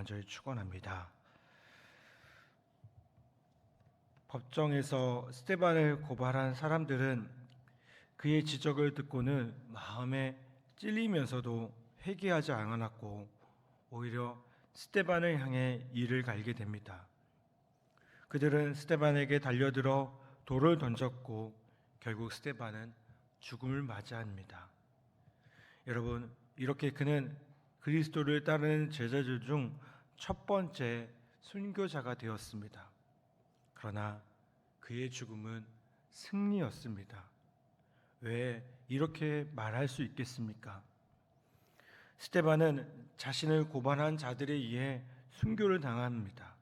간절히 축원합니다. 법정에서 스데반을 고발한 사람들은 그의 지적을 듣고는 마음에 찔리면서도 회개하지 않았고 오히려 스데반을 향해 이를 갈게 됩니다. 그들은 스데반에게 달려들어 돌을 던졌고 결국 스데반은 죽음을 맞이합니다. 여러분, 이렇게 그는 그리스도를 따르는 제자들 중 첫 번째 순교자가 되었습니다. 그러나 그의 죽음은 승리였습니다. 왜 이렇게 말할 수 있겠습니까? 스데반은 자신을 고발한 자들에 의해 순교를 당합니다.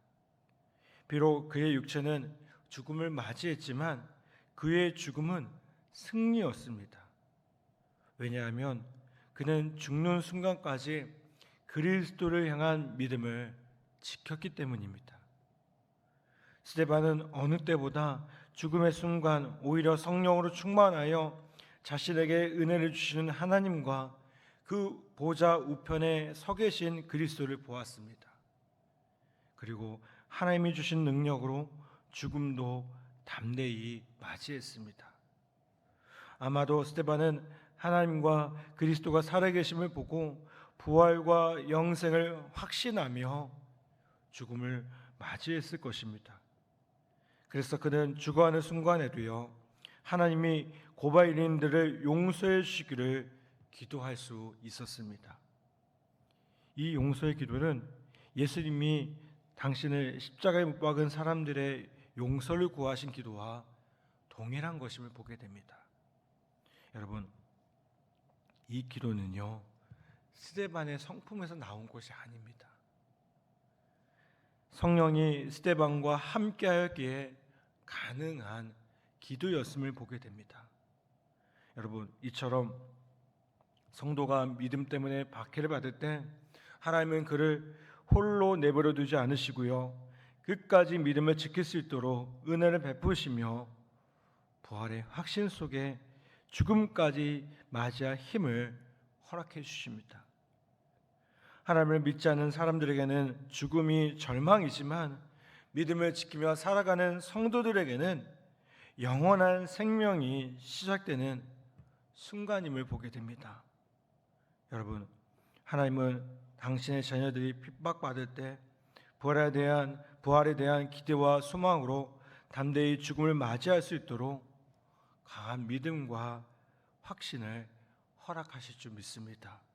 비록 그의 육체는 죽음을 맞이했지만 그의 죽음은 승리였습니다. 왜냐하면 그는 죽는 순간까지 그리스도를 향한 믿음을 지켰기 때문입니다. 스데반은 어느 때보다 죽음의 순간 오히려 성령으로 충만하여 자신에게 은혜를 주시는 하나님과 그 보좌 우편에 서 계신 그리스도를 보았습니다. 그리고 하나님이 주신 능력으로 죽음도 담대히 맞이했습니다. 아마도 스데반은 하나님과 그리스도가 살아계심을 보고 부활과 영생을 확신하며 죽음을 맞이했을 것입니다. 그래서 그는 죽어가는 순간에도요, 하나님이 고발인들을 용서해 주시기를 기도할 수 있었습니다. 이 용서의 기도는 예수님이 당신을 십자가에 못 박은 사람들의 용서를 구하신 기도와 동일한 것임을 보게 됩니다. 여러분, 이 기도는요, 스데반의 성품에서 나온 것이 아닙니다. 성령이 스데반과 함께하였기에 가능한 기도였음을 보게 됩니다. 여러분, 이처럼 성도가 믿음 때문에 박해를 받을 때 하나님은 그를 홀로 내버려 두지 않으시고요, 끝까지 믿음을 지킬 수 있도록 은혜를 베푸시며 부활의 확신 속에 죽음까지 맞이할 힘을 허락해 주십니다. 하나님을 믿지 않는 사람들에게는 죽음이 절망이지만 믿음을 지키며 살아가는 성도들에게는 영원한 생명이 시작되는 순간임을 보게 됩니다. 여러분, 하나님은 당신의 자녀들이 핍박받을 때 부활에 대한 기대와 소망으로 담대히 죽음을 맞이할 수 있도록 강한 믿음과 확신을 허락하실 줄 믿습니다.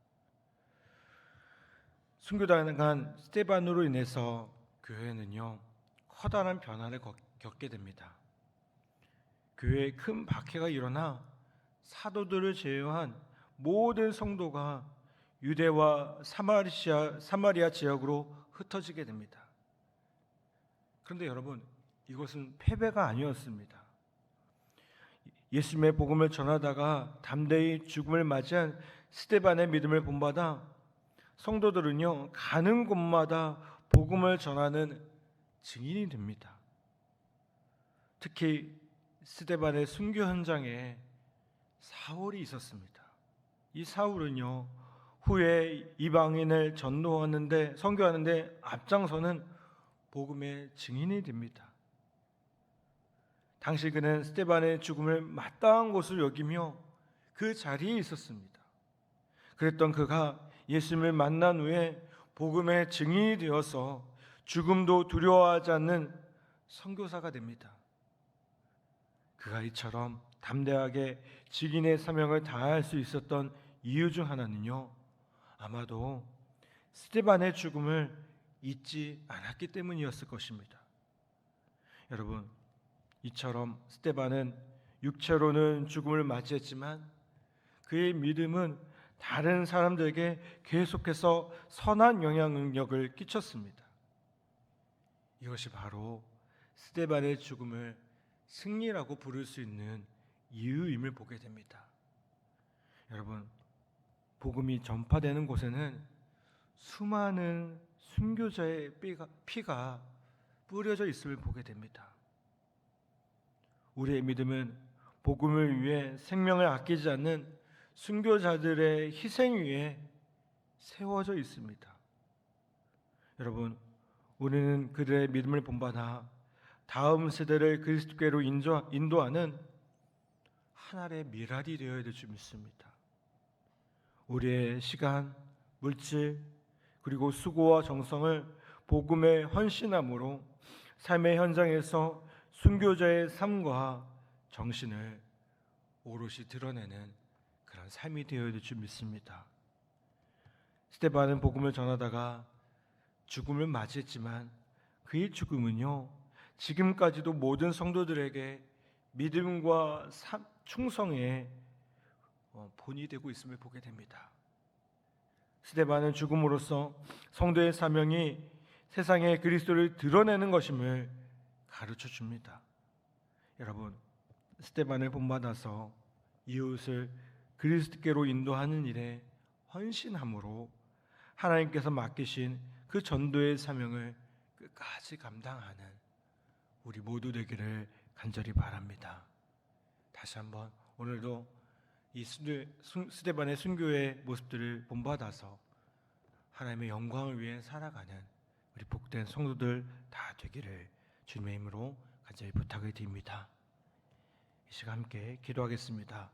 순교당한 스데반으로 인해서 교회는요, 커다란 변화를 겪게 됩니다. 교회에 큰 박해가 일어나 사도들을 제외한 모든 성도가 유대와 사마리아 지역으로 흩어지게 됩니다. 그런데 여러분, 이것은 패배가 아니었습니다. 예수님의 복음을 전하다가 담대히 죽음을 맞이한 스데반의 믿음을 본받아 성도들은요, 가는 곳마다 복음을 전하는 증인이 됩니다. 특히 스데반의 순교 현장에 사울이 있었습니다. 이 사울은요, 후에 이방인을 선교하는데 앞장서는 복음의 증인이 됩니다. 당시 그는 스데반의 죽음을 마땅한 것으로 여기며 그 자리에 있었습니다. 그랬던 그가 예수님을 만난 후에 복음의 증인이 되어서 죽음도 두려워하지 않는 선교사가 됩니다. 그가 이처럼 담대하게 직인의 사명을 다할 수 있었던 이유 중 하나는요, 아마도 스데반의 죽음을 잊지 않았기 때문이었을 것입니다. 여러분, 이처럼 스데반은 육체로는 죽음을 맞이했지만 그의 믿음은 다른 사람들에게 계속해서 선한 영향력을 끼쳤습니다. 이것이 바로 스데반의 죽음을 승리라고 부를 수 있는 이유임을 보게 됩니다. 여러분, 복음이 전파되는 곳에는 수많은 순교자의 피가 뿌려져 있음을 보게 됩니다. 우리의 믿음은 복음을 위해 생명을 아끼지 않는 순교자들의 희생 위에 세워져 있습니다. 여러분, 우리는 그들의 믿음을 본받아 다음 세대를 그리스도께로 인도하는 하나의 미랄이 되어야 될 줄 믿습니다. 우리의 시간, 물질, 그리고 수고와 정성을 복음에 헌신함으로 삶의 현장에서 순교자의 삶과 정신을 오롯이 드러내는 그런 삶이 되어야 될 줄 믿습니다. 스데반은 복음을 전하다가 죽음을 맞이했지만 그의 죽음은요, 지금까지도 모든 성도들에게 믿음과 충성의 본이 되고 있음을 보게 됩니다. 스데반은 죽음으로써 성도의 사명이 세상에 그리스도를 드러내는 것임을 가르쳐 줍니다. 여러분, 스데반을 본받아서 이웃을 그리스도께로 인도하는 일에 헌신함으로 하나님께서 맡기신 그 전도의 사명을 끝까지 감당하는 우리 모두 되기를 간절히 바랍니다. 다시 한번 오늘도 이 스데반의 순교의 모습들을 본받아서 하나님의 영광을 위해 살아가는 우리 복된 성도들 다 되기를 주님의 이름으로 간절히 부탁을 드립니다. 이 시간 함께 기도하겠습니다.